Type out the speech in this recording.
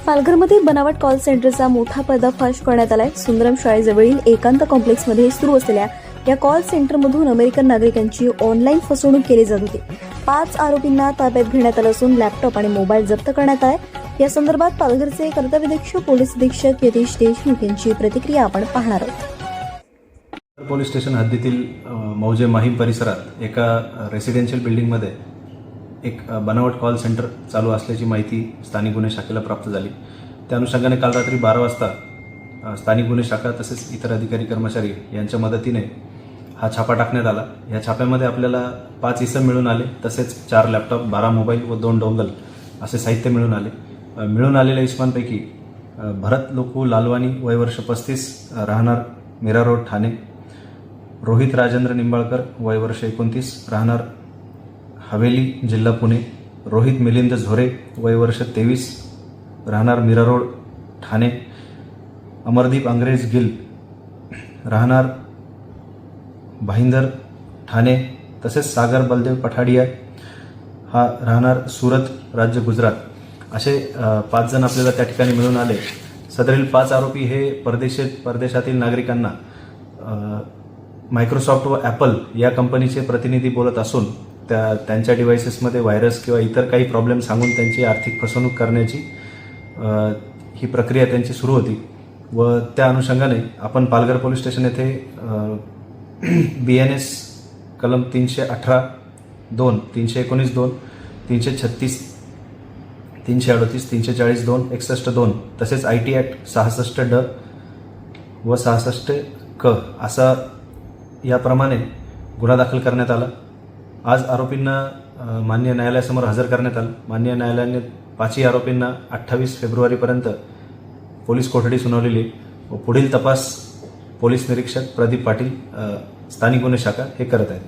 पालघरमध्ये बनावट कॉल सेंटरचा मोठा पर्दाफाश करण्यात आलाय। सुंदरम शाळेजवळील एकांत कॉम्प्लेक्समध्ये सुरू असलेल्या या कॉल सेंटरमधून अमेरिकन नागरिकांची ऑनलाईन फसवणूक केली जात होती। 5 आरोपींना ताब्यात घेण्यात आलं असून लॅपटॉप आणि मोबाईल जप्त करण्यात आलाय। या संदर्भात पालघरचे कर्तव्यदक्ष पोलीस अधीक्षक यतीश देशमुख यांची प्रतिक्रिया आपण पाहणार आहोत। पोलीस स्टेशन हद्दीतील मौजे माहीम परिसरात एका रेसिडेन्शियल बिल्डिंगमध्ये एक बनावट कॉल सेंटर चालू असल्याची माहिती स्थानिक गुन्हे शाखेला प्राप्त झाली। त्या अनुषंगाने काल रात्री 12 वाजता स्थानिक गुन्हे शाखा तसेच इतर अधिकारी कर्मचारी यांच्या मदतीने हा छापा टाकण्यात आला। या छाप्यामध्ये आपल्याला 5 इसम मिळून आले, तसेच 4 लॅपटॉप, 12 मोबाईल व 2 डोंगल असे साहित्य मिळून आले। मिळून आलेल्या इसमांपैकी भरत लोकू लालवानी वय वर्ष 35 राहणार मीरा रोड ठाणे, रोहित राजेंद्र निंबाळकर वय वर्ष 29 राहणार हवेली जिल्हा पुणे, रोहित मिलिंद झोरे वय वर्ष 23 राहणार मीरा रोड ठाणे, अमरदीप अंग्रेज गिल राहणार भाईंदर ठाणे, तसेच सागर बलदेव पठाडिया हा राहणार सुरत राज्य गुजरात असे 5 जण आपल्याला त्या ठिकाणी मिळून आले। सदरील 5 आरोपी हे परदेशातील नागरिकांना मायक्रोसॉफ्ट व ॲपल या कंपनीचे प्रतिनिधी बोलत असून त्यांच्या डिव्हाइसेसमध्ये व्हायरस किंवा इतर काही प्रॉब्लेम सांगून त्यांची आर्थिक फसवणूक करण्याची ही प्रक्रिया त्यांची सुरू होती। व त्या अनुषंगाने आपण पालघर पोलीस स्टेशन येथे BNS कलम 318(2), 319(2), 336, 338, 340(2), 61(2) तसेच IT ॲक्ट 66(ड) व 66(क) असा याप्रमाणे गुन्हा दाखल करण्यात आला। आज आरोपींना मान्य न्यायालयासमोर हजर करण्यात आलं। मान्य न्यायालयाने 5ही आरोपींना 28 फेब्रुवारीपर्यंत पोलीस कोठडी सुनावलेली व पुढील तपास पोलीस निरीक्षक प्रदीप पाटील स्थानिक गुन्हे शाखा हे करत आहेत।